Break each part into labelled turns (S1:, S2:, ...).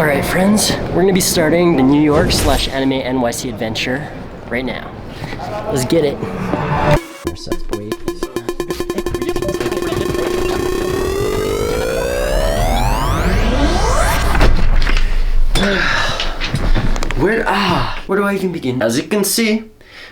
S1: Alright friends, we're gonna be starting the New York / Anime NYC adventure right now. Let's get it. Where do I even begin? As you can see,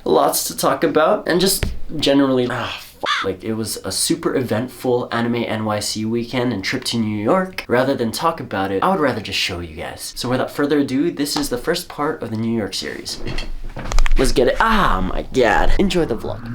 S1: lots to talk about, and just generally, like, it was a super eventful Anime NYC weekend and trip to New York. Rather than talk about it, I would rather just show you guys. So without further ado, this is the first part of the New York series. Let's get it. Oh my god. Enjoy the vlog.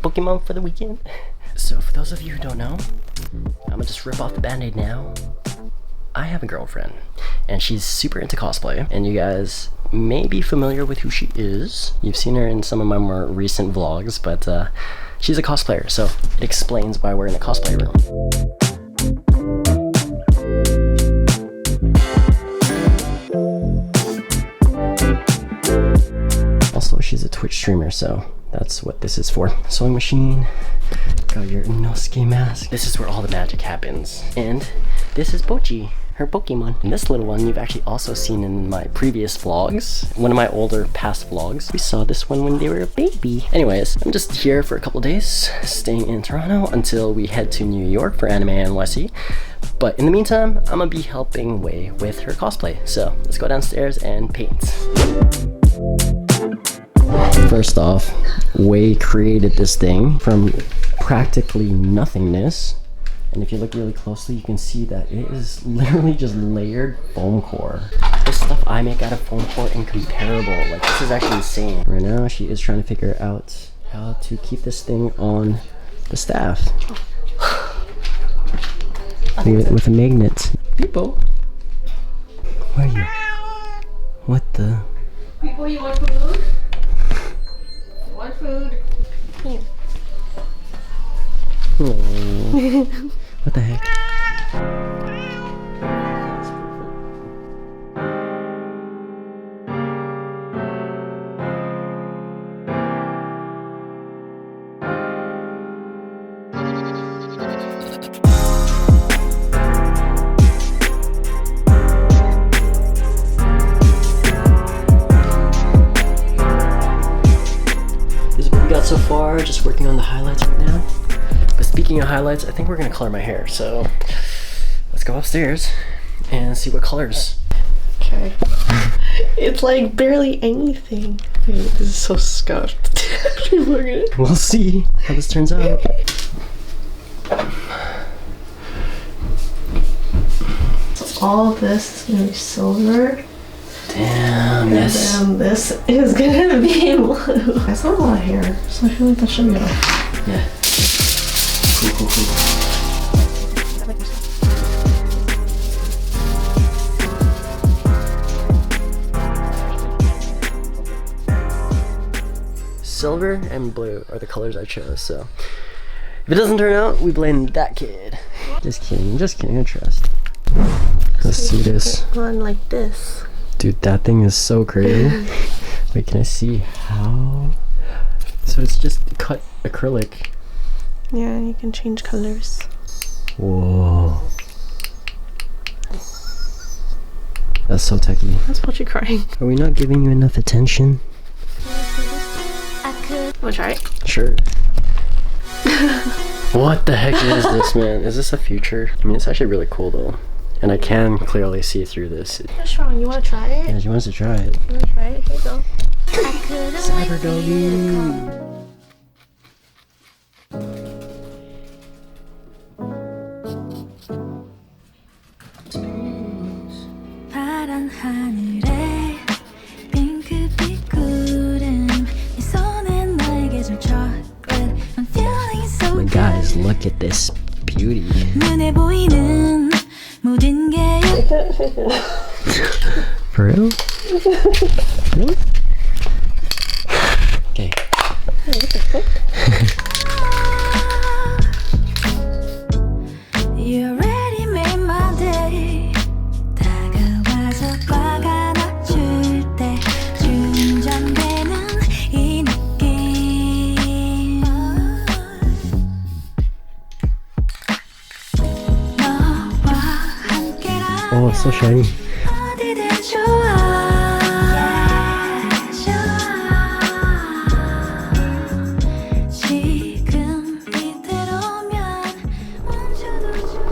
S1: Pokemon for the weekend. So for those of you who don't know, I'm gonna just rip off the band-aid now. I have a girlfriend and she's super into cosplay, and you guys may be familiar with who she is. You've seen her in some of my more recent vlogs, but she's a cosplayer, so it explains why we're in a cosplay room. Also, she's a Twitch streamer, so that's what this is for. Sewing machine, got your Inosuke mask. This is where all the magic happens. And this is Pochi, her Pokemon. And this little one you've actually also seen in my previous vlogs. One of my older past vlogs. We saw this one when they were a baby. Anyways, I'm just here for a couple days, staying in Toronto until we head to New York for Anime NYC. But in the meantime, I'm gonna be helping Wei with her cosplay. So let's go downstairs and paint. First off, Wei created this thing from practically nothingness, and if you look really closely you can see that it is literally just layered foam core. The stuff I make out of foam core incomparable. Like, this is actually insane. Right now she is trying to figure out how to keep this thing on the staff with a magnet. People, where are you? What the?
S2: People, you want food? Want food? Here.
S1: What the heck? So far, just working on the highlights right now. But speaking of highlights, I think we're gonna color my hair. So let's go upstairs and see what colors.
S2: Okay. It's like barely anything. Wait, this is so scuffed.
S1: We'll see how this turns out.
S2: So all of this is gonna be silver.
S1: Damn, yes.
S2: And this is gonna be blue. That's not a lot of hair, so I feel like that should be enough.
S1: Yeah. Cool. Silver and blue are the colors I chose, so if it doesn't turn out, we blame that kid. Just kidding, I trust. Let's see this.
S2: One like this.
S1: Dude, that thing is so crazy. Wait, can I see how? So it's just cut acrylic.
S2: Yeah, you can change colors.
S1: Whoa. That's so techy.
S2: That's what you're crying.
S1: Are we not giving you enough attention?
S2: Wanna try it?
S1: Sure. What the heck is this, man? Is this a future? I mean, it's actually really cool though. And I can clearly see through this.
S2: What's wrong? You wanna try it?
S1: Yeah, she wants to try it.
S2: You wanna try it? Here you go.
S1: Cyber doggy.
S3: 파란 하늘에 핑크빛 구름 네 손엔 나에게 줄 chocolate I'm feeling so
S1: My guys, look at this beauty.
S3: 눈에 보이는 모든 게
S1: For real? Really? Okay.
S3: You already made my day. 다가와서 화가 낮출 때 충전되는 이 느낌. 너와 함께라면
S1: Oh, it's so shiny.
S3: 어디든 좋아. 지금 이대로면 멈춰도 좋아.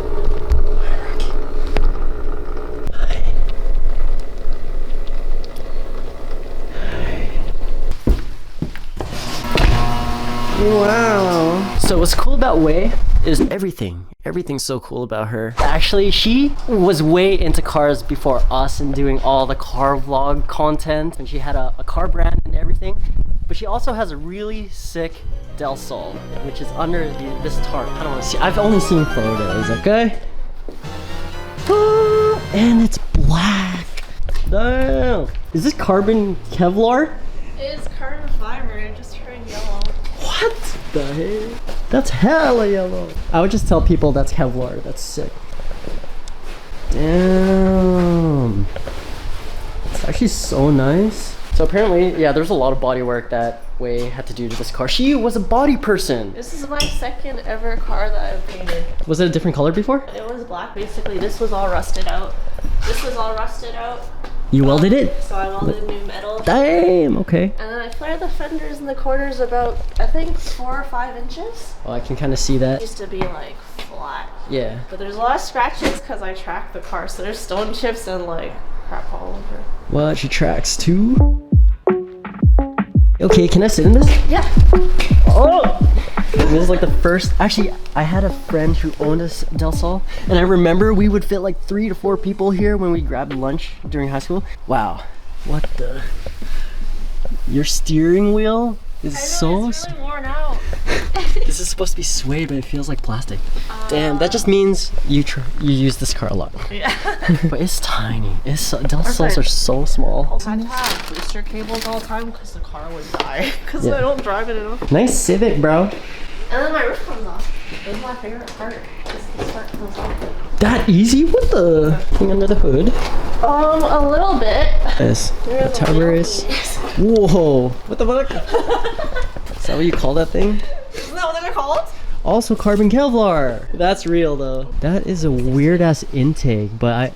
S1: Wow. So what's cool about Wei is everything. Everything's so cool about her. Actually, she was way into cars before us and doing all the car vlog content. And she had a car brand and everything. But she also has a really sick Del Sol, which is under this tarp. I don't want to see. I've only seen photos, okay? And it's black. Damn. Is this carbon Kevlar?
S2: It's carbon fiber, it just turned yellow.
S1: What the heck? That's hella yellow. I would just tell people that's Kevlar. That's sick. Damn. It's actually so nice. So apparently, yeah, there's a lot of body work that Wei had to do to this car. She was a body person.
S2: This is my second ever car that I've painted.
S1: Was it a different color before?
S2: It was black basically. This was all rusted out. This was all rusted out.
S1: You welded it?
S2: So I welded new metal.
S1: Damn, okay.
S2: And then I flared the fenders and the corners about, I think, 4 or 5 inches.
S1: Oh, I can kind of see that.
S2: It used to be like flat.
S1: Yeah.
S2: But there's a lot of scratches because I tracked the car. So there's stone chips and like crap all over.
S1: What? She tracks too? Okay, can I sit in this?
S2: Yeah.
S1: Oh! This is like the first. Actually, I had a friend who owned a Del Sol, and I remember we would fit like 3 to 4 people here when we grabbed lunch during high school. Wow, what the? Your steering wheel is so.
S2: It's really worn out.
S1: This is supposed to be suede, but it feels like plastic. Damn, that just means you use this car a lot.
S2: Yeah.
S1: But it's tiny. Del Sols are so small.
S2: I had to have booster cables all the time because the car would die because
S1: Yeah.
S2: I don't drive it enough.
S1: Nice Civic, bro.
S2: And then my roof comes off. This is my favorite part. This part comes off.
S1: That easy? What the? Thing under the hood?
S2: A little bit.
S1: Yes.
S2: There's a
S1: Tab
S2: little
S1: race.
S2: piece.
S1: Whoa. What the fuck? Is that what you call that thing?
S2: Isn't that what they're called?
S1: Also carbon Kevlar. That's real though. That is a weird ass intake, but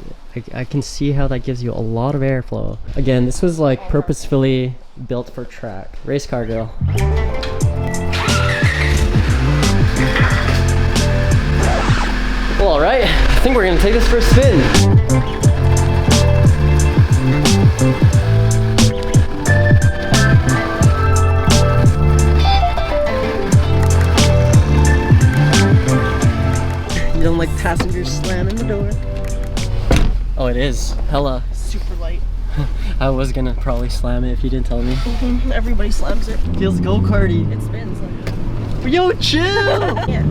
S1: I can see how that gives you a lot of airflow. Again, this was like purposefully built for track. Race car girl. Well, all right. I think we're gonna take this for a spin. You don't like passengers slamming the door? Oh, it is. Hella.
S2: Super light.
S1: I was gonna probably slam it if you didn't tell me.
S2: Everybody slams it.
S1: Feels go-karty.
S2: It spins like.
S1: Yo, chill!
S2: Yeah.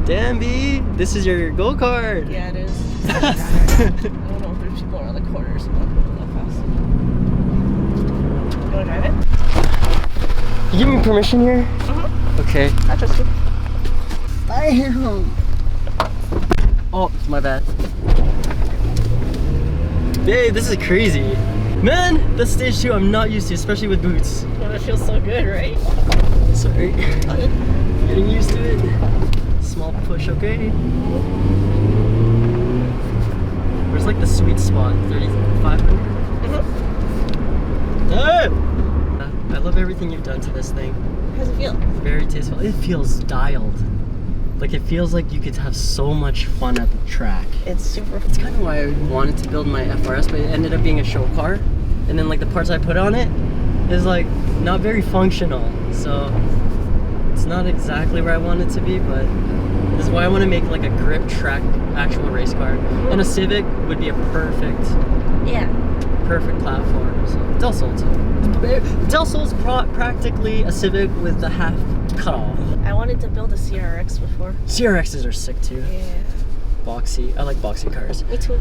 S1: Damn, B, this is your go-kart.
S2: Yeah, it is. I don't know if there's people around the corners. I'm not going that fast. You wanna drive it?
S1: You give me permission here? Okay.
S2: I trust you.
S1: Oh, my bad. Babe, this is crazy. Man, that's stage 2 I'm not used to, especially with boots.
S2: Well, it feels so good, right?
S1: Sorry. Getting used to it. Small push, okay? Where's like the sweet spot? 3,500? I love everything you've done to this thing.
S2: How does it feel?
S1: Very tasteful. It feels dialed. Like it feels like you could have so much fun at the track.
S2: It's super
S1: It's kind of why I wanted to build my FRS, but it ended up being a show car. And then like the parts I put on it is like not very functional. So it's not exactly where I want it to be, but this is why I want to make like a grip track actual race car. And a Civic would be a perfect
S2: Yeah.
S1: Perfect platform. So Del Sol too. Del Sol's practically a Civic with the half cut off.
S2: I wanted to build a CRX before.
S1: CRXs are sick too.
S2: Yeah.
S1: Boxy. I like boxy cars.
S2: Me too.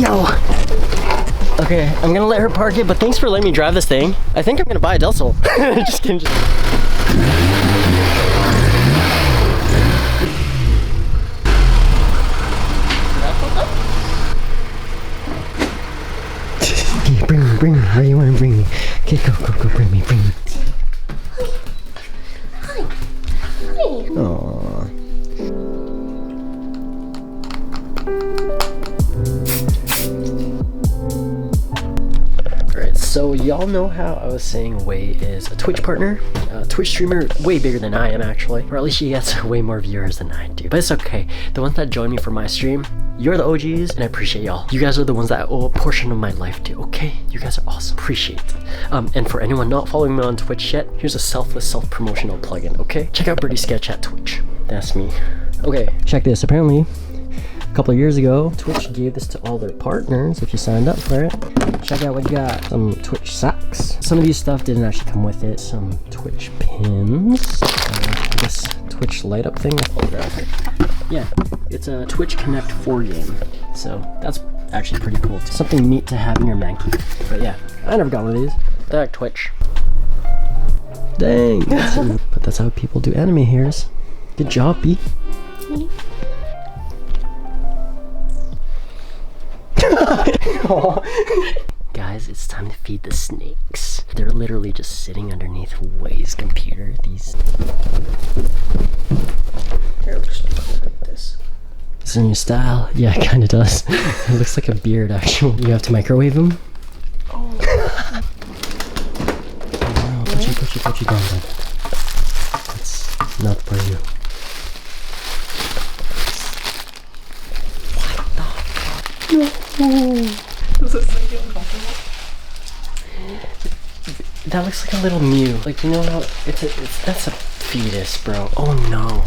S1: Yo. Okay, I'm gonna let her park it, but thanks for letting me drive this thing. I think I'm gonna buy a Del Sol. Just kidding. Okay, bring me. Where you wanna bring me? Okay, go, bring me. Aww. Alright, so y'all know how I was saying Wei is a Twitch partner, a Twitch streamer way bigger than I am actually, or at least she gets way more viewers than I do. But it's okay, the ones that join me for my stream, you're the OGs and I appreciate y'all. You guys are the ones that I owe a portion of my life to, okay? You guys are awesome, appreciate it. And for anyone not following me on Twitch yet, here's a selfless self-promotional plugin, okay? Check out Birdy Sketch at Twitch, that's me. Okay, check this, apparently, a couple of years ago, Twitch gave this to all their partners if you signed up for it. Check out what we got. Some Twitch socks. Some of these stuff didn't actually come with it. Some Twitch pins. This Twitch light up thing. Yeah, it's a Twitch Connect 4 game. So that's actually pretty cool. It's something neat to have in your man cave. But yeah, I never got one of these. They're like Twitch. Dang. But that's how people do anime here. Good job, B. Guys, it's time to feed the snakes. They're literally just sitting underneath Wei's computer. These.
S2: Hair looks like this.
S1: Is in your style? Yeah, it kind of does. It looks like a beard, actually. You have to microwave them?
S2: Oh.
S1: No, put you down then. That's not for you.
S2: Does this make you uncomfortable?
S1: That looks like a little Mew. Like, you know how that's a fetus, bro. Oh no.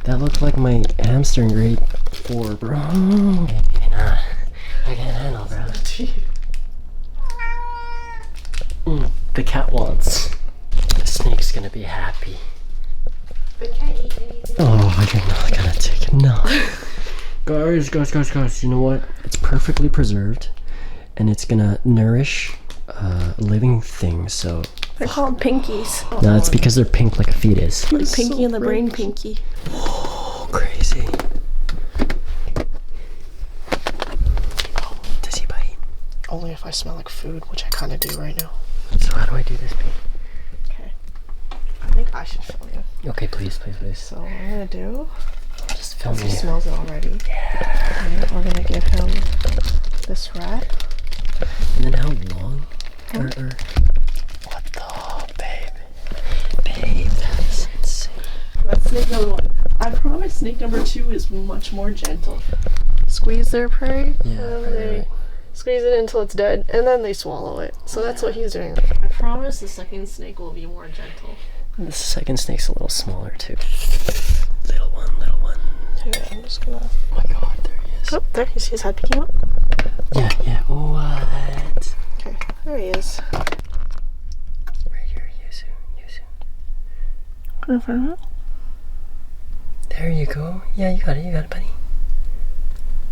S1: That looked like my hamster in grade 4, bro. Okay, maybe not. I can't handle, bro. The cat wants. The snake's gonna be happy.
S2: But can't eat anything.
S1: Oh, you're not gonna take it. No. Guys, you know what? It's perfectly preserved and it's gonna nourish living things, so.
S2: They're called pinkies.
S1: No, it's because they're pink like a fetus.
S2: The pinky so and the brain pinky.
S1: Oh, crazy. Oh, does he bite?
S2: Only if I smell like food, which I kind of do right now.
S1: So how do I do this, B?
S2: Okay. I think I should film you.
S1: Okay, please.
S2: So what I'm gonna do.
S1: Just film
S2: He
S1: me.
S2: smells it already.
S1: Yeah.
S2: And we're gonna give him this rat.
S1: And then how long? Or what the babe, that is insane.
S2: That's snake number 1. I promise snake number 2 is much more gentle. Squeeze their prey.
S1: Yeah,
S2: And they
S1: right.
S2: squeeze it until it's dead, and then they swallow it. So that's what he's doing. I promise the second snake will be more gentle.
S1: The second snake's a little smaller too. Little one.
S2: Yeah, I'm just gonna.
S1: Oh my god, there he is.
S2: Oh, there he's his head peeking up.
S1: Yeah. What?
S2: Okay, there he is.
S1: Right here, Yuzu.
S2: Go in front of him.
S1: There you go. Yeah, you got it, buddy.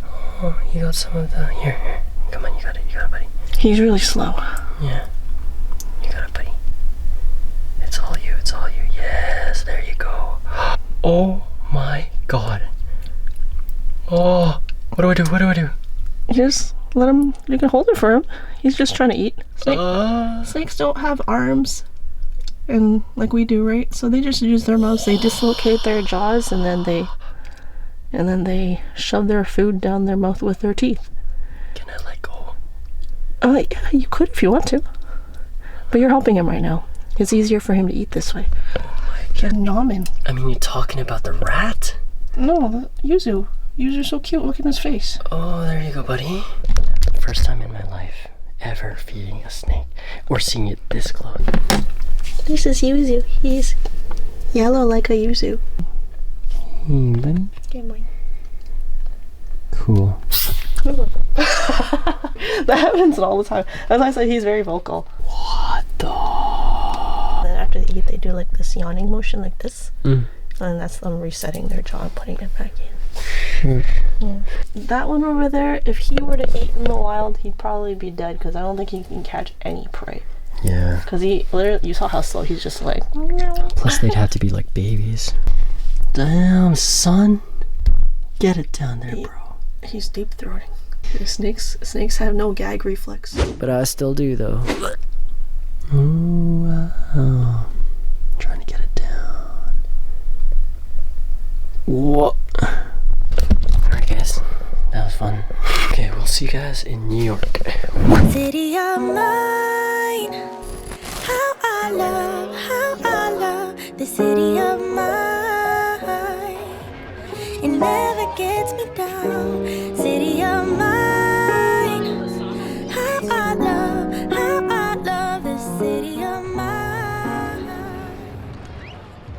S1: Oh, you got some of the. Here. Come on, you got it, buddy.
S2: He's really slow.
S1: Yeah. You got it, buddy. It's all you. Yes, there you go. Oh my god. Oh, what do I do?
S2: You just let him. You can hold it for him. He's just trying to eat. Snakes don't have arms, and like we do, right? So they just use their mouths. They dislocate their jaws, and then they shove their food down their mouth with their teeth.
S1: Can I let go?
S2: Yeah, you could if you want to, but you're helping him right now. It's easier for him to eat this way.
S1: Oh my god.
S2: Just nom him.
S1: I mean, you're talking about the rat?
S2: No, Yuzu. Yuzu's so cute. Look at his face.
S1: Oh, there you go, buddy. First time in my life. ever feeding a snake or seeing it this close.
S2: This is Yuzu. He's yellow like a yuzu.
S1: Hey, buddy.
S2: Good morning.
S1: Cool.
S2: That happens all the time. As I said, he's very vocal.
S1: What the?
S2: Then after they eat, they do like this yawning motion like this.
S1: Mm.
S2: And that's them resetting their jaw and putting it back in.
S1: Sure.
S2: Yeah. That one over there, if he were to eat in the wild, he'd probably be dead because I don't think he can catch any prey.
S1: Yeah.
S2: Because he literally, you saw how slow he's just like.
S1: Plus, they'd have to be like babies. Damn, son. Get it down there, bro.
S2: He's deep throating. Snakes have no gag reflex.
S1: But I still do, though. Ooh, wow. Trying to get it down. Whoa. Alright, guys. That was fun. Okay, we'll see you guys in New York.
S3: City of mine, how I love the city of mine. It never gets me down. City of mine, how I love.